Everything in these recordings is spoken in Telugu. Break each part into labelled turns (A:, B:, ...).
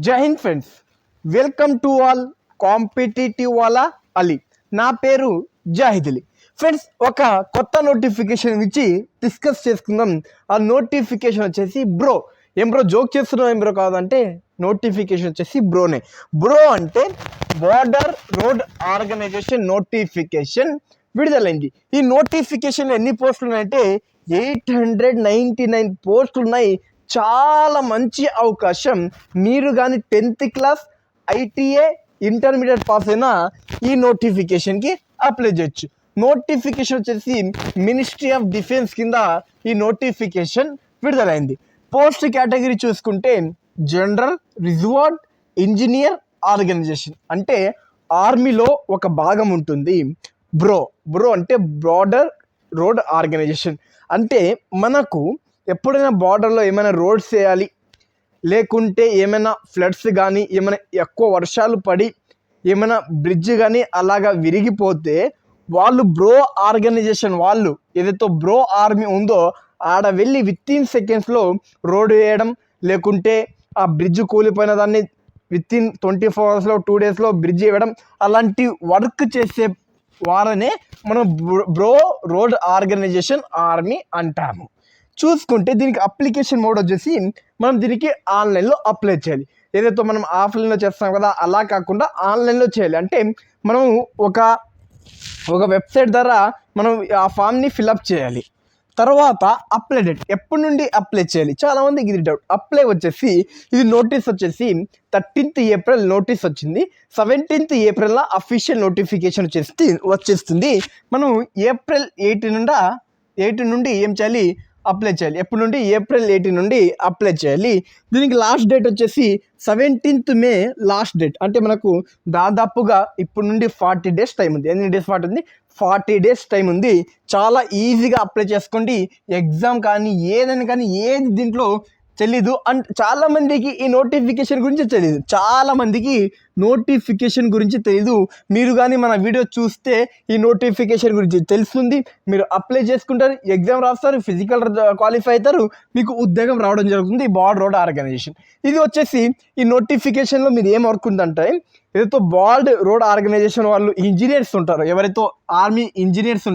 A: జై Hind friends, welcome to all competitive వాళ్ళ అలీ. నా పేరు జాహిద్ అలీ. ఫ్రెండ్స్, ఒక కొత్త నోటిఫికేషన్ గురించి డిస్కస్ చేసుకుందాం. ఆ నోటిఫికేషన్ వచ్చేసి ఏం బ్రో జోక్ చేస్తున్నాం ఏం బ్రో కాదంటే నోటిఫికేషన్ వచ్చేసి బ్రో అంటే బార్డర్ రోడ్ ఆర్గనైజేషన్ నోటిఫికేషన్ విడుదలైంది. ఈ నోటిఫికేషన్ ఎన్ని పోస్టులు ఉన్నాయంటే 899 పోస్టులు ఉన్నాయి. చాలా మంచి అవకాశం. మీరు కానీ 10th class ITA intermediate pass అయినా ఈ నోటిఫికేషన్కి అప్లై చేయొచ్చు. నోటిఫికేషన్ వచ్చేసి మినిస్ట్రీ ఆఫ్ డిఫెన్స్ కింద ఈ నోటిఫికేషన్ విడుదలైంది. పోస్ట్ కేటగిరీ చూసుకుంటే జనరల్ రిజర్వ్డ్ ఇంజనీర్ ఆర్గనైజేషన్ అంటే ఆర్మీలో ఒక భాగం ఉంటుంది. బ్రో అంటే బార్డర్ రోడ్ ఆర్గనైజేషన్ అంటే మనకు ఎప్పుడైనా బార్డర్లో ఏమైనా రోడ్స్ వేయాలి, లేకుంటే ఏమైనా ఫ్లడ్స్ కానీ ఏమైనా ఎక్కువ వర్షాలు పడి ఏమైనా బ్రిడ్జ్ కానీ అలాగా విరిగిపోతే వాళ్ళు ఆర్గనైజేషన్ వాళ్ళు ఏదైతే ఆర్మీ ఉందో ఆడ వెళ్ళి వితిన్ సెకండ్స్లో రోడ్ వేయడం, లేకుంటే ఆ బ్రిడ్జ్ కూలిపోయిన దాన్ని వితిన్ 24 అవర్స్లో 2 డేస్లో బ్రిడ్జ్ వేయడం, అలాంటి వర్క్ చేసే వారనే మనం రోడ్ ఆర్గనైజేషన్ ఆర్మీ అంటాము. చూసుకుంటే దీనికి అప్లికేషన్ మోడ్ వచ్చేసి మనం దీనికి ఆన్లైన్లో అప్లై చేయాలి. ఏదైతే మనం ఆఫ్లైన్లో చేస్తాం కదా అలా కాకుండా ఆన్లైన్లో చేయాలి. అంటే మనం ఒక వెబ్సైట్ ద్వారా మనం ఆ ఫామ్ని ఫిలప్ చేయాలి. తర్వాత అప్లై డేట్ ఎప్పటి నుండి అప్లై చేయాలి, చాలామందికి ఇది డౌట్. అప్లై వచ్చేసి ఇది నోటీస్ వచ్చేసి 13th ఏప్రిల్ నోటీస్ వచ్చింది. 17th ఏప్రిల్లో అఫీషియల్ నోటిఫికేషన్ వచ్చేస్తుంది. మనం ఏప్రిల్ 8 నుండి ఏం చేయాలి, అప్లై చేయాలి. ఎప్పటి నుండి ఏప్రిల్ 18 నుండి అప్లై చేయాలి. దీనికి లాస్ట్ డేట్ వచ్చేసి 17th మే లాస్ట్ డేట్. అంటే మనకు దాదాపుగా ఇప్పుడు నుండి 40 డేస్ టైం ఉంది. ఎన్ని డేస్ 40 డేస్ టైం ఉంది. చాలా ఈజీగా అప్లై చేసుకోండి. ఎగ్జామ్ కానీ ఏదైనా కానీ ఏది దీంట్లో తెలీదు అండ్ చాలామందికి ఈ నోటిఫికేషన్ గురించి తెలీదు. మీరు కానీ మన వీడియో చూస్తే ఈ నోటిఫికేషన్ గురించి తెలుస్తుంది. మీరు అప్లై చేసుకుంటారు, ఎగ్జామ్ రాస్తారు, ఫిజికల్ క్వాలిఫై అవుతారు, మీకు ఉద్యోగం రావడం జరుగుతుంది. బార్డర్ రోడ్ ఆర్గనైజేషన్ ఇది వచ్చేసి ఈ నోటిఫికేషన్లో మీరు ఏం వర్క్ ఉందంటే ఏదైతే బార్డర్ రోడ్ ఆర్గనైజేషన్ వాళ్ళు ఇంజనీర్స్ ఉంటారో, ఎవరైతే ఆర్మీ ఇంజనీర్స్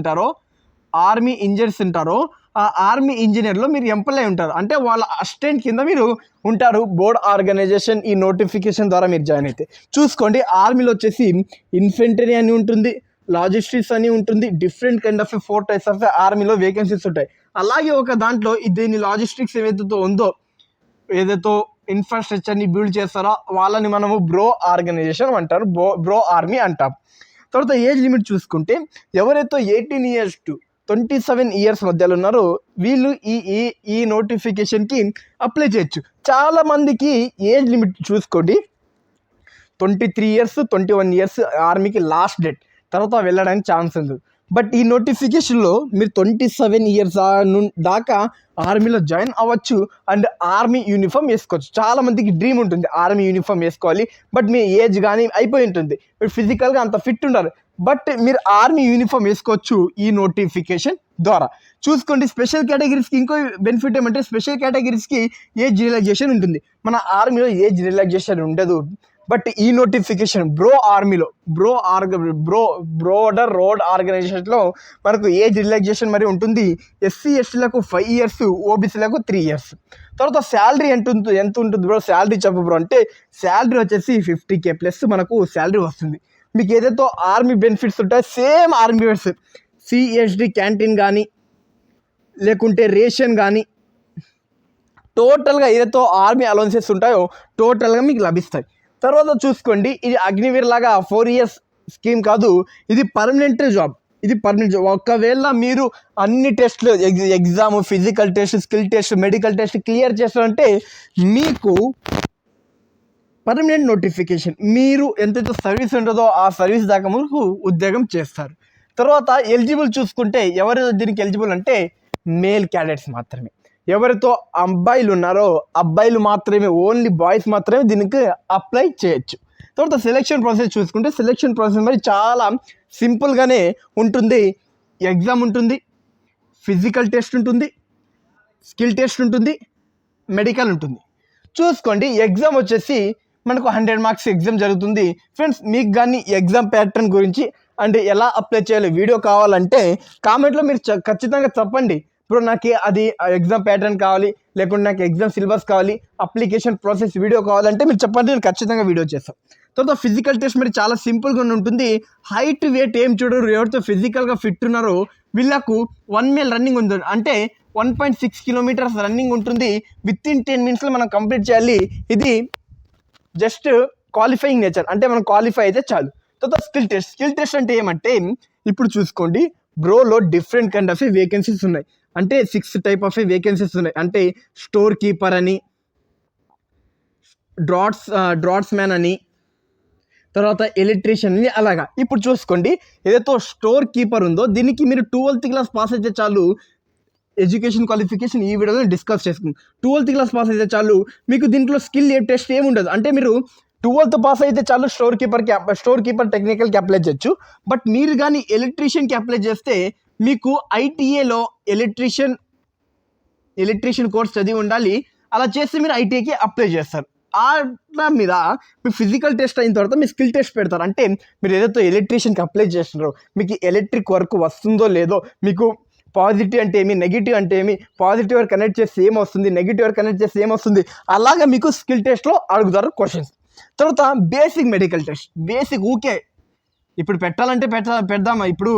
A: ఉంటారో ఆ ఆర్మీ ఇంజనీర్లో మీరు ఎంప్లాయ్ ఉంటారు. అంటే వాళ్ళ అసిస్టెంట్ కింద మీరు ఉంటారు. బోర్డ్ ఆర్గనైజేషన్ ఈ నోటిఫికేషన్ ద్వారా మీరు జాయిన్ అయితే చూసుకోండి. ఆర్మీలో వచ్చేసి ఇన్ఫెంట్రీ అని ఉంటుంది, లాజిస్టిక్స్ అని ఉంటుంది. Different kind of 4 types of ఆర్మీలో వేకెన్సీస్ ఉంటాయి. అలాగే ఒక దాంట్లో దీని లాజిస్టిక్స్ ఏదైతే ఉందో, ఏదైతే ఇన్ఫ్రాస్ట్రక్చర్ని బిల్డ్ చేస్తారో వాళ్ళని మనము ఆర్గనైజేషన్ అంటారు, ఆర్మీ అంటాం. తర్వాత ఏజ్ లిమిట్ చూసుకుంటే ఎవరైతే 18 years to 27 years మధ్యలో ఉన్నారో వీళ్ళు ఈ నోటిఫికేషన్కి అప్లై చేయొచ్చు. చాలామందికి ఏజ్ లిమిట్ చూసుకోండి 23 years 21 years ఆర్మీకి లాస్ట్ డేట్, తర్వాత వెళ్ళడానికి ఛాన్స్ ఉంది. బట్ ఈ నోటిఫికేషన్లో మీరు 27 years దాకా ఆర్మీలో జాయిన్ అవ్వచ్చు అండ్ ఆర్మీ యూనిఫామ్ వేసుకోవచ్చు. చాలామందికి డ్రీమ్ ఉంటుంది ఆర్మీ యూనిఫామ్ వేసుకోవాలి, బట్ మీ ఏజ్ కానీ అయిపోయి ఉంటుంది, మీరు ఫిజికల్గా అంత ఫిట్ ఉండరు, బట్ మీరు ఆర్మీ యూనిఫామ్ వేసుకోవచ్చు ఈ నోటిఫికేషన్ ద్వారా. చూసుకోండి, స్పెషల్ కేటగిరీస్కి ఇంకో బెనిఫిట్ ఏమంటే స్పెషల్ కేటగిరీస్కి ఏజ్ రిలాక్సేషన్ ఉంటుంది. మన ఆర్మీలో ఏజ్ రిలాక్సేషన్ ఉండదు. బట్ ఈ నోటిఫికేషన్ ఆర్మీలో బార్డర్ రోడ్ ఆర్గనైజేషన్లో మనకు ఏజ్ రిలాక్సేషన్ మరి ఉంటుంది. SC STలకు 5 years, OBCలకు 3 years. తర్వాత శాలరీ ఎంత ఉంటుంది శాలరీ చెప్పు అంటే శాలరీ వచ్చేసి 50K ప్లస్ మనకు శాలరీ వస్తుంది. మీకు ఏదైతే ఆర్మీ బెనిఫిట్స్ ఉంటాయో same army benefits, CSD canteen కానీ లేకుంటే రేషన్ కానీ టోటల్గా ఏదైతే ఆర్మీ అలవెన్సెస్ ఉంటాయో టోటల్గా మీకు లభిస్తాయి. తర్వాత చూసుకోండి, ఇది అగ్నివీర్ లాగా 4 years స్కీమ్ కాదు, ఇది పర్మనెంట్ జాబ్. ఒకవేళ మీరు అన్ని టెస్ట్లు exam, physical test, skill test, medical test clear చేస్తారంటే మీకు పర్మనెంట్ నోటిఫికేషన్. మీరు ఎంతైతే సర్వీస్ ఉంటుందో ఆ సర్వీస్ దాకా మీకు ఉద్యోగం చేస్తారు. తర్వాత ఎలిజిబుల్ చూసుకుంటే ఎవరు దీనికి ఎలిజిబుల్ అంటే మేల్ క్యాండిడేట్స్ మాత్రమే. ఎవరితో అబ్బాయిలు ఉన్నారో అబ్బాయిలు మాత్రమే, ఓన్లీ బాయ్స్ మాత్రమే దీనికి అప్లై చేయొచ్చు. తర్వాత సెలెక్షన్ ప్రాసెస్ చూసుకుంటే సెలెక్షన్ ప్రాసెస్ మరి చాలా సింపుల్గానే ఉంటుంది. ఎగ్జామ్ ఉంటుంది, ఫిజికల్ టెస్ట్ ఉంటుంది, స్కిల్ టెస్ట్ ఉంటుంది, మెడికల్ ఉంటుంది. చూసుకోండి, ఎగ్జామ్ వచ్చేసి మనకు 100 మార్క్స్ ఎగ్జామ్ జరుగుతుంది. ఫ్రెండ్స్ మీకు కానీ ఎగ్జామ్ ప్యాటర్న్ గురించి అంటే ఎలా అప్లై చేయాలి వీడియో కావాలంటే కామెంట్లో మీరు ఖచ్చితంగా చెప్పండి. ఇప్పుడు నాకు అది ఎగ్జామ్ ప్యాటర్న్ కావాలి, లేకుంటే నాకు ఎగ్జామ్ సిలబస్ కావాలి, అప్లికేషన్ ప్రాసెస్ వీడియో కావాలంటే మీరు చెప్పండి, నేను ఖచ్చితంగా వీడియో చేస్తాను. తర్వాత ఫిజికల్ టెస్ట్ మరి చాలా సింపుల్గా ఉంటుంది. హైట్ వెయిట్ ఏం చూడరు, ఎవరితో ఫిజికల్గా ఫిట్ ఉన్నారో వీళ్ళకు 1 మైల్ రన్నింగ్ ఉంది, అంటే 1.6 కిలోమీటర్స్ రన్నింగ్ ఉంటుంది. విత్ ఇన్ 10 మినిట్స్లో మనం కంప్లీట్ చేయాలి. ఇది జస్ట్ క్వాలిఫైయింగ్ నేచర్, అంటే మనం క్వాలిఫై అయితే చాలు. తర్వాత స్కిల్ టెస్ట్ అంటే ఏమంటే ఇప్పుడు చూసుకోండి బ్రోలో డిఫరెంట్ కైండ్ ఆఫ్ వేకెన్సీస్ ఉన్నాయి, అంటే 6 టైప్ ఆఫ్ వేకెన్సీస్ ఉన్నాయి. అంటే స్టోర్ కీపర్ అని, డ్రాట్స్ మ్యాన్ అని, తర్వాత ఎలక్ట్రీషియన్ అని, అలాగా. ఇప్పుడు చూసుకోండి ఏదైతే స్టోర్ కీపర్ ఉందో దీనికి మీరు 12th క్లాస్ పాస్ అయితే చాలు. ఎడ్యుకేషన్ క్వాలిఫికేషన్ ఈ వీడియోలో డిస్కస్ చేసుకుందాం. 12th క్లాస్ పాస్ అయితే చాలు, మీకు దీంట్లో స్కిల్ టెస్ట్ ఏమి ఉండదు. అంటే మీరు 12th పాస్ అయితే చాలు స్టోర్ కీపర్ టెక్నికల్కి అప్లై చేయొచ్చు. బట్ మీరు కానీ ఎలక్ట్రీషియన్కి అప్లై చేస్తే మీకు ఐటీఏలో ఎలక్ట్రీషియన్ కోర్స్ చదివి ఉండాలి. అలా చేస్తే మీరు ఐటీఐకి అప్లై చేస్తారు. అట్లా మీద మీ ఫిజికల్ టెస్ట్ అయిన తర్వాత మీ స్కిల్ టెస్ట్ పెడతారు. అంటే మీరు ఏదైతే ఎలక్ట్రీషియన్కి అప్లై చేస్తున్నారో మీకు ఎలక్ట్రిక్ వర్క్ వస్తుందో లేదో, మీకు పాజిటివ్ అంటే ఏమి, నెగిటివ్ అంటే ఏమి, పాజిటివ్ వర్క్ కనెక్ట్ చేస్తే ఏమొస్తుంది, నెగిటివ్ వర్క్ కనెక్ట్ చేస్తే ఏమొస్తుంది, అలాగా మీకు స్కిల్ టెస్ట్లో అడుగుతారు క్వశ్చన్స్. తర్వాత బేసిక్ మెడికల్ టెస్ట్, బేసిక్ ఊకే ఇప్పుడు పెట్టాలంటే పెడదామా, ఇప్పుడు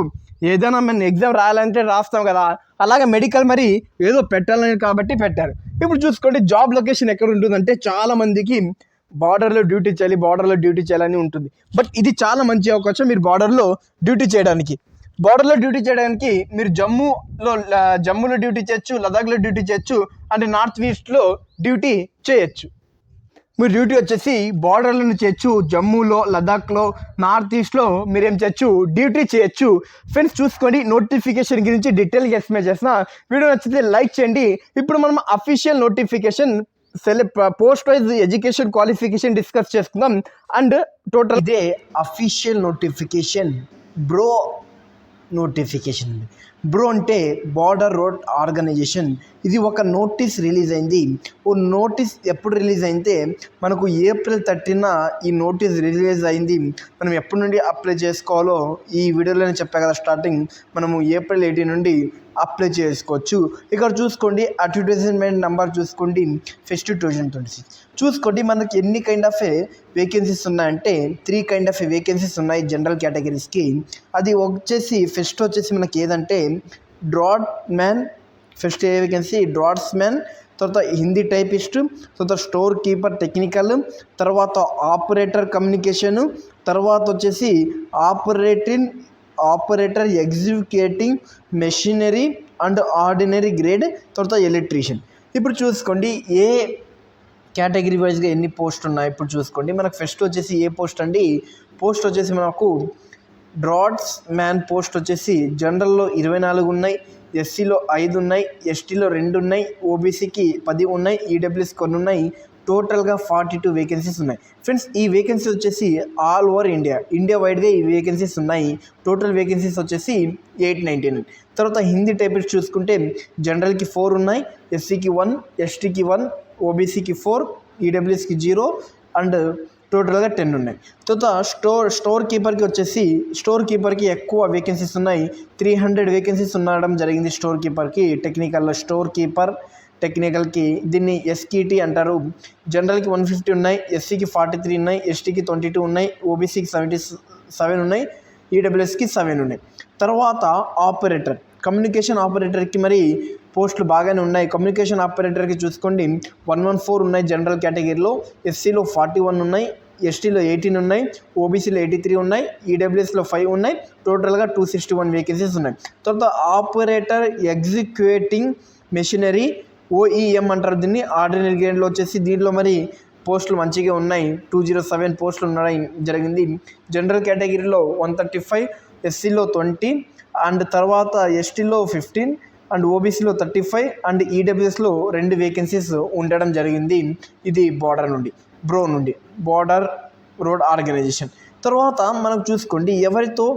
A: ఏదైనా మనం ఎగ్జామ్ రాయాలంటే రాస్తాం కదా, అలాగే మెడికల్ మరి ఏదో పెట్టాలని కాబట్టి పెట్టారు. ఇప్పుడు చూసుకోండి జాబ్ లొకేషన్ ఎక్కడ ఉంటుందంటే చాలామందికి బార్డర్లో డ్యూటీ చేయాలని ఉంటుంది. బట్ ఇది చాలా మంచి అవకాశం మీరు బార్డర్లో డ్యూటీ చేయడానికి. మీరు జమ్మూలో డ్యూటీ చేయొచ్చు, లదాఖ్లో డ్యూటీ చేయొచ్చు, అంటే నార్త్ ఈస్ట్లో డ్యూటీ చేయొచ్చు. మీరు డ్యూటీ వచ్చేసి బార్డర్లను చేయొచ్చు, జమ్మూలో, లదాఖ్లో, నార్త్ ఈస్ట్లో మీరేం చేయొచ్చు, డ్యూటీ చేయొచ్చు. ఫ్రెండ్స్ చూసుకోండి నోటిఫికేషన్ గురించి డీటెయిల్గా ఎక్స్ప్లెయిన్ చేసిన. వీడియో నచ్చితే లైక్ చేయండి. ఇప్పుడు మనం official notification post wise education qualification discuss చేసుకుందాం. అండ్ టోటల్ ఇదే అఫీషియల్ నోటిఫికేషన్ నోటిఫికేషన్ అంటే బార్డర్ రోడ్ ఆర్గనైజేషన్. ఇది ఒక నోటీస్ రిలీజ్ అయింది. నోటీస్ ఎప్పుడు రిలీజ్ అయితే మనకు April 13న ఈ నోటీస్ రిలీజ్ అయింది. మనం ఎప్పటి నుండి అప్లై చేసుకోవాలో ఈ వీడియోలోనే చెప్పా కదా స్టార్టింగ్. మనము April 18 నుండి అప్లై చేసుకోవచ్చు. ఇక్కడ చూసుకోండి అడ్వర్టైజ్మెంట్ నెంబర్ చూసుకోండి, ఫస్ట్ 2026. చూసుకోండి మనకి ఎన్ని కైండ్ ఆఫ్ వేకెన్సీస్ ఉన్నాయంటే 3 కైండ్ ఆఫ్ వేకెన్సీస్ ఉన్నాయి జనరల్ కేటగిరీస్కి. అది వచ్చేసి ఫస్ట్ వచ్చేసి మనకి ఏదంటే ఫస్ట్ ఏ వేకెన్సీ డ్రాట్స్ మ్యాన్, తర్వాత హిందీ టైపిస్ట్, తర్వాత స్టోర్ కీపర్ టెక్నికల్, తర్వాత ఆపరేటర్ కమ్యూనికేషను, తర్వాత వచ్చేసి operator executing machinery and ordinary grade, తర్వాత ఎలక్ట్రీషియన్. ఇప్పుడు చూసుకోండి ఏ కేటగిరీ వైజ్గా ఎన్ని పోస్ట్ ఉన్నాయి. ఇప్పుడు చూసుకోండి మనకు ఫస్ట్ వచ్చేసి ఏ పోస్ట్ అండి, పోస్ట్ వచ్చేసి మనకు డ్రాట్స్ మ్యాన్ పోస్ట్ వచ్చేసి జనరల్లో 24 ఉన్నాయి, ఎస్సీలో 5 ఉన్నాయి, ఎస్టీలో 2 ఉన్నాయి, ఓబీసీకి 10 ఉన్నాయి, ఈడబ్ల్యూఎస్కి కొన్ని ఉన్నాయి. టోటల్గా 42 వేకెన్సీస్ ఉన్నాయి. ఫ్రెండ్స్ ఈ వేకెన్సీ వచ్చేసి ఆల్ ఓవర్ ఇండియా వైడ్గా ఈ వేకెన్సీస్ ఉన్నాయి. టోటల్ వేకెన్సీస్ వచ్చేసి 899. తర్వాత హిందీ టైపిస్ట్ చూసుకుంటే జనరల్కి 4 ఉన్నాయి, ఎస్సీకి 1, ఎస్టీకి 1, ఓబీసీకి 4, ఈడబ్ల్యూఎస్కి 0 అండ్ టోటల్గా 10 ఉన్నాయి. తర్వాత స్టోర్ కీపర్కి ఎక్కువ వేకెన్సీస్ ఉన్నాయి. 300 వేకెన్సీస్ ఉండడం జరిగింది స్టోర్ కీపర్కి. టెక్నికల్లో స్టోర్ కీపర్ టెక్నికల్కి దీన్ని ఎస్కీటీ అంటారు. జనరల్కి 150 ఉన్నాయి, ఎస్సీకి 43 ఉన్నాయి, ఎస్టీకి 22 ఉన్నాయి, ఓబీసీకి 77 ఉన్నాయి, ఈడబ్ల్యూఎస్కి 7 ఉన్నాయి. తర్వాత కమ్యూనికేషన్ ఆపరేటర్కి మరి పోస్టులు బాగానే ఉన్నాయి. కమ్యూనికేషన్ ఆపరేటర్కి చూసుకోండి 114 ఉన్నాయి జనరల్ కేటగిరీలో, ఎస్సీలో 41 ఉన్నాయి, ఎస్టీలో 18 ఉన్నాయి, ఓబీసీలో 83 ఉన్నాయి, ఈడబ్ల్యూఎస్లో 5 ఉన్నాయి. టోటల్గా 261 వేకెన్సీస్ ఉన్నాయి. తర్వాత ఆపరేటర్ ఎగ్జిక్యూటింగ్ మెషినరీ OEM అంటారు దీన్ని, ఆర్డినరీ గ్రేడ్లో వచ్చేసి దీంట్లో మరి పోస్టులు మంచిగా ఉన్నాయి. 207 పోస్టులు ఉండడం జరిగింది. జనరల్ కేటగిరీలో 135, ఎస్సీలో 20 అండ్ తర్వాత ఎస్టీలో 15 అండ్ ఓబీసీలో 35 అండ్ ఈడబ్ల్యూఎస్లో 2 వేకెన్సీస్ ఉండడం జరిగింది. ఇది బార్డర్ రోడ్ ఆర్గనైజేషన్. తర్వాత మనం చూసుకోండి ఎవరితో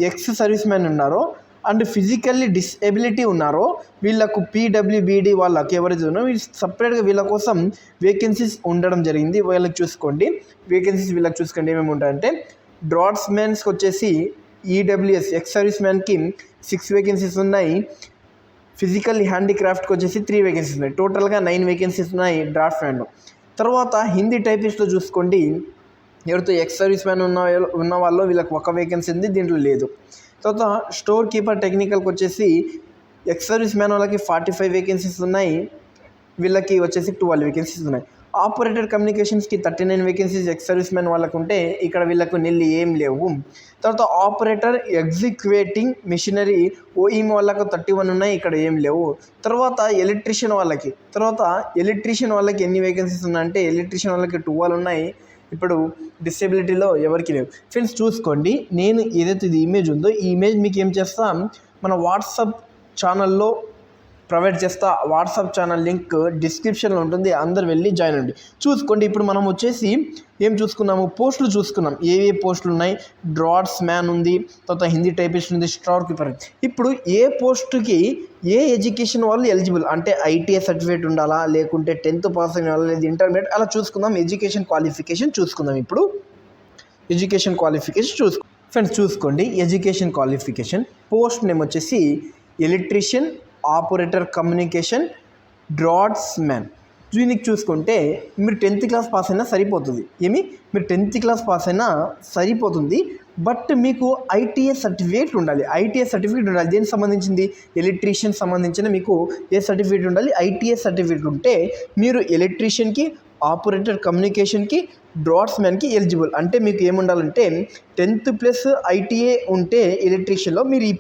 A: ఎక్స్ సర్వీస్ మ్యాన్ ఉన్నారో అండ్ ఫిజికల్లీ డిసేబిలిటీ ఉన్నారో వీళ్ళకు పీడబ్ల్యూబీడీ వాళ్ళకి ఎవరైతే ఉన్నారో వీళ్ళు సపరేట్గా వీళ్ళ కోసం వేకెన్సీస్ ఉండడం జరిగింది. వీళ్ళకి చూసుకోండి వేకెన్సీస్ వీళ్ళకి చూసుకోండి ఏమేమి ఉంటాయంటే డ్రాట్స్మెన్స్కి వచ్చేసి ఈడబ్ల్యూఎస్ ఎక్స్ సర్వీస్ మ్యాన్కి 6 వేకెన్సీస్ ఉన్నాయి. ఫిజికల్ హ్యాండీక్రాఫ్ట్కి వచ్చేసి 3 వేకెన్సీస్ ఉన్నాయి. టోటల్గా 9 వేకెన్సీస్ ఉన్నాయి డ్రాఫ్ట్ మ్యాన్లో. తర్వాత హిందీ టైపిస్ట్లో చూసుకోండి ఎవరితో ఎక్స్ సర్వీస్ మ్యాన్ ఉన్న వాళ్ళు వీళ్ళకి 1 వేకెన్సీ ఉంది, దీంట్లో లేదు. తర్వాత స్టోర్ కీపర్ టెక్నికల్కి వచ్చేసి ఎక్స్ సర్వీస్ మ్యాన్ వాళ్ళకి 45 వేకెన్సీస్ ఉన్నాయి, వీళ్ళకి వచ్చేసి 12 వేకెన్సీస్ ఉన్నాయి. ఆపరేటర్ కమ్యూనికేషన్స్కి 39 వేకెన్సీస్ ఎక్స్ సర్వీస్ మ్యాన్ వాళ్ళకు ఉంటే ఇక్కడ వీళ్ళకు ఏం లేవు. తర్వాత ఆపరేటర్ ఎగ్జిక్యూటింగ్ మిషనరీ ఓఈఎం వాళ్ళకు 31 ఉన్నాయి, ఇక్కడ ఏం లేవు. తర్వాత ఎలక్ట్రీషియన్ వాళ్ళకి ఎన్ని వేకెన్సీస్ ఉన్నాయంటే ఎలక్ట్రీషియన్ వాళ్ళకి 12 ఉన్నాయి. ఇప్పుడు డిసేబిలిటీలో ఎవరికి లేవు. ఫ్రెండ్స్ చూసుకోండి, నేను ఏదైతే ఇది ఇమేజ్ ఉందో ఈ ఇమేజ్ మీకు ఏం చేస్తాం మన వాట్సాప్ ఛానల్లో ప్రొవైడ్ చేస్తా. వాట్సాప్ ఛానల్ లింక్ డిస్క్రిప్షన్లో ఉంటుంది, అందరు వెళ్ళి జాయిన్ అవ్వండి. చూసుకోండి ఇప్పుడు మనం వచ్చేసి ఏం చూసుకున్నాము, పోస్టులు చూసుకున్నాం. ఏ పోస్టులు ఉన్నాయి, డ్రాట్స్ మ్యాన్ ఉంది, తర్వాత హిందీ టైపిస్ట్ ఉంది, స్టోర్ కీపర్. ఇప్పుడు ఏ పోస్టుకి ఏ ఎడ్యుకేషన్ వాళ్ళు ఎలిజిబుల్ అంటే ఐటీఐ సర్టిఫికేట్ ఉండాలా, లేకుంటే 10th పాస్ అయిన వాళ్ళు, లేదా ఇంటర్మీడియట్ అలా చూసుకుందాం. ఎడ్యుకేషన్ క్వాలిఫికేషన్ చూసుకుందాం. ఇప్పుడు ఎడ్యుకేషన్ క్వాలిఫికేషన్ ఫ్రెండ్స్ చూసుకోండి. ఎడ్యుకేషన్ క్వాలిఫికేషన్ పోస్ట్ నేమ్ వచ్చేసి ఎలక్ట్రీషియన్, ఆపరేటర్ కమ్యూనికేషన్, డ్రాట్స్మెన్. దీనికి చూసుకుంటే మీరు 10th క్లాస్ పాస్ అయినా సరిపోతుంది. మీరు 10th క్లాస్ పాస్ అయినా సరిపోతుంది, బట్ మీకు ఐటీఐ సర్టిఫికేట్ ఉండాలి. దేనికి సంబంధించింది, ఎలక్ట్రీషియన్ సంబంధించిన మీకు ఏ సర్టిఫికేట్ ఉండాలి, ఐటీఐ సర్టిఫికేట్ ఉంటే మీరు ఎలక్ట్రీషియన్కి, ఆపరేటర్ కమ్యూనికేషన్కి, డ్రాట్స్మెన్కి ఎలిజిబుల్. అంటే మీకు ఏముండాలంటే 10th ప్లస్ ఐటీఐ ఉంటే ఎలక్ట్రీషియన్లో మీరు ఈ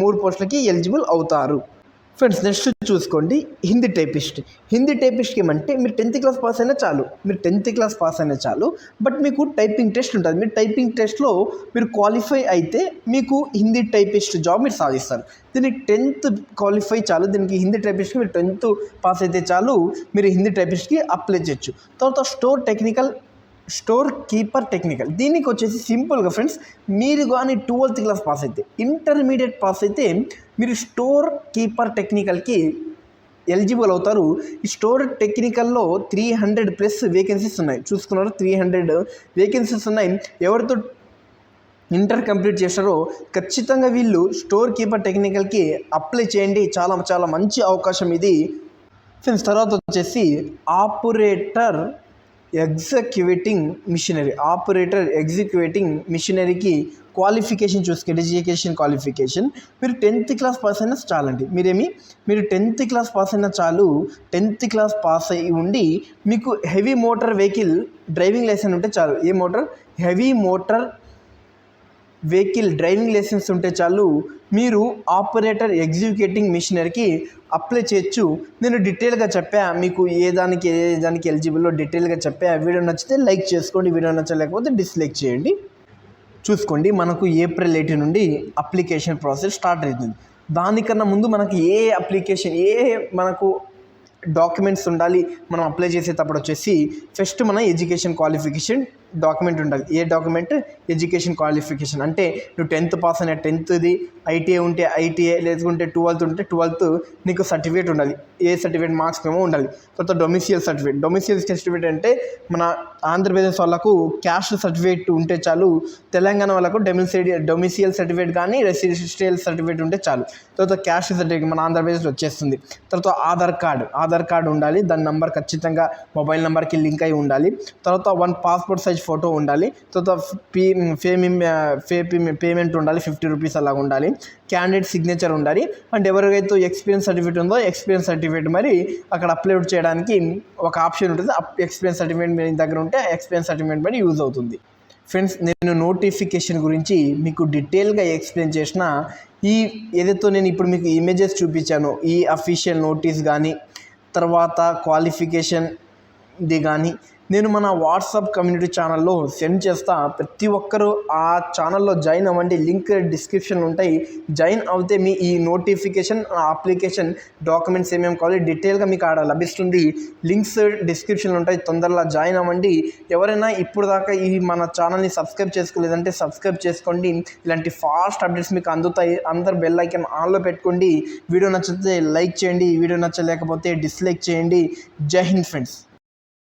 A: 3 పోస్టులకి ఎలిజిబుల్ అవుతారు. ఫ్రెండ్స్ నెక్స్ట్ చూసుకోండి హిందీ టైపిస్ట్కి ఏమంటే మీరు 10th క్లాస్ పాస్ అయినా చాలు, బట్ మీకు టైపింగ్ టెస్ట్ ఉంటుంది. మీరు టైపింగ్ టెస్ట్లో మీరు క్వాలిఫై అయితే మీకు హిందీ టైపిస్ట్ జాబ్ మీరు సాధిస్తారు. దీనికి 10th క్వాలిఫై చాలు. దీనికి హిందీ టైపిస్ట్కి మీరు 10th పాస్ అయితే చాలు, మీరు హిందీ టైపిస్ట్కి అప్లై చేయొచ్చు. తర్వాత స్టోర్ కీపర్ టెక్నికల్, దీనికి వచ్చేసి సింపుల్గా ఫ్రెండ్స్ మీరు కానీ 12th క్లాస్ పాస్ అయితే, ఇంటర్మీడియట్ పాస్ అయితే మీరు స్టోర్ కీపర్ టెక్నికల్కి ఎలిజిబుల్ అవుతారు. ఈ స్టోర్ టెక్నికల్లో 300+ వేకెన్సీస్ ఉన్నాయి. చూసుకున్నారు 300 వేకెన్సీస్ ఉన్నాయి. ఎవరితో ఇంటర్ కంప్లీట్ చేశారో ఖచ్చితంగా వీళ్ళు స్టోర్ కీపర్ టెక్నికల్కి అప్లై చేయండి. చాలా చాలా మంచి అవకాశం ఇది ఫ్రెండ్స్. తర్వాత వచ్చేసి ఆపరేటర్ ఎగ్జిక్యూటింగ్ మిషనరీకి క్వాలిఫికేషన్ చూసుకుంటే ఎడ్యుకేషన్ క్వాలిఫికేషన్ మీరు 10th క్లాస్ పాస్ అయినా చాలండి. మీరు 10th క్లాస్ పాస్ అయినా చాలు. 10th క్లాస్ పాస్ అయి ఉండి మీకు heavy motor vehicle driving licence ఉంటే చాలు. Heavy motor vehicle driving licence ఉంటే చాలు, మీరు ఆపరేటర్ ఎగ్జిక్యూటింగ్ మిషనరీకి అప్లై చేయొచ్చు. నేను డీటెయిల్గా చెప్పా మీకు ఏ దానికి ఎలిజిబుల్లో డీటెయిల్గా చెప్పా. వీడియో నచ్చితే లైక్ చేసుకోండి, వీడియో నచ్చలేకపోతే డిస్లైక్ చేయండి. చూసుకోండి మనకు April 18 నుండి అప్లికేషన్ ప్రాసెస్ స్టార్ట్ అవుతుంది. దానికన్నా ముందు మనకు మనకు డాక్యుమెంట్స్ ఉండాలి. మనం అప్లై చేసేటప్పుడు వచ్చేసి ఫస్ట్ మన ఎడ్యుకేషన్ క్వాలిఫికేషన్ డాక్యుమెంట్ ఉండాలి. ఏ డాక్యుమెంట్, ఎడ్యుకేషన్ క్వాలిఫికేషన్. అంటే నువ్వు 10th పాస్ అయినా 10thది, ఐటీఐ ఉంటే ఐటీఐ, లేకుంటే 12th ఉంటే 12th నీకు సర్టిఫికేట్ ఉండాలి. ఏ సర్టిఫికేట్ మార్క్స్ ఏమో ఉండాలి. తర్వాత డొమిసియల్ సర్టిఫికేట్ అంటే మన ఆంధ్రప్రదేశ్ వాళ్ళకు క్యాస్ట్ సర్టిఫికేట్ ఉంటే చాలు, తెలంగాణ వాళ్ళకు డొమిసియల్ సర్టిఫికేట్ కానీ రెసిడెన్షియల్ సర్టిఫికేట్ ఉంటే చాలు. తర్వాత క్యాస్ట్ సర్టిఫికేట్ మన ఆంధ్రప్రదేశ్లో వచ్చేస్తుంది. తర్వాత ఆధార్ కార్డు ఉండాలి, దాని నెంబర్ ఖచ్చితంగా మొబైల్ నెంబర్కి లింక్ అయి ఉండాలి. తర్వాత 1 పాస్పోర్ట్ సైజ్ ఫోటో ఉండాలి. తర్వాత పేమెంట్ ఉండాలి, 50 రూపీస్ అలాగ ఉండాలి. క్యాండిడేట్ సిగ్నేచర్ ఉండాలి. అండ్ ఎవరికైతే ఎక్స్పీరియన్స్ సర్టిఫికేట్ ఉందో ఎక్స్పీరియన్స్ సర్టిఫికేట్ మరి అక్కడ అప్లోడ్ చేయడానికి ఒక ఆప్షన్ ఉంటుంది. ఎక్స్పీరియన్స్ సర్టిఫికేట్ మీ దగ్గర ఉంటే ఎక్స్పీరియన్స్ సర్టిఫికేట్ మరి యూజ్ అవుతుంది. ఫ్రెండ్స్ నేను నోటిఫికేషన్ గురించి మీకు డీటెయిల్గా ఎక్స్ప్లెయిన్ చేసిన ఏదైతే నేను ఇప్పుడు మీకు ఇమేజెస్ చూపించానో ఈ అఫీషియల్ నోటీస్ కానీ, తర్వాత క్వాలిఫికేషన్ ఇది కానీ నేను మన వాట్సాప్ కమ్యూనిటీ ఛానల్లో సెండ్ చేస్తా. ప్రతి ఒక్కరూ ఆ ఛానల్లో జాయిన్ అవ్వండి. లింక్ డిస్క్రిప్షన్లో ఉంటాయి. జాయిన్ అవుతే మీ ఈ నోటిఫికేషన్ అప్లికేషన్ డాక్యుమెంట్స్ ఏమేమి కావాలి డీటెయిల్గా మీకు ఆడ లభిస్తుంది. లింక్స్ డిస్క్రిప్షన్లో ఉంటాయి. తొందరగా జాయిన్ అవ్వండి. ఎవరైనా ఇప్పుడు దాకా ఈ మన ఛానల్ని సబ్స్క్రైబ్ చేసుకోలేదంటే సబ్స్క్రైబ్ చేసుకోండి. ఇలాంటి ఫాస్ట్ అప్డేట్స్ మీకు అందుతాయి. అందరు బెల్ ఐకాన్ ఆన్లో పెట్టుకోండి. వీడియో నచ్చితే లైక్ చేయండి. వీడియో నచ్చలేకపోతే డిస్లైక్ చేయండి. జై హింద్ ఫ్రెండ్స్.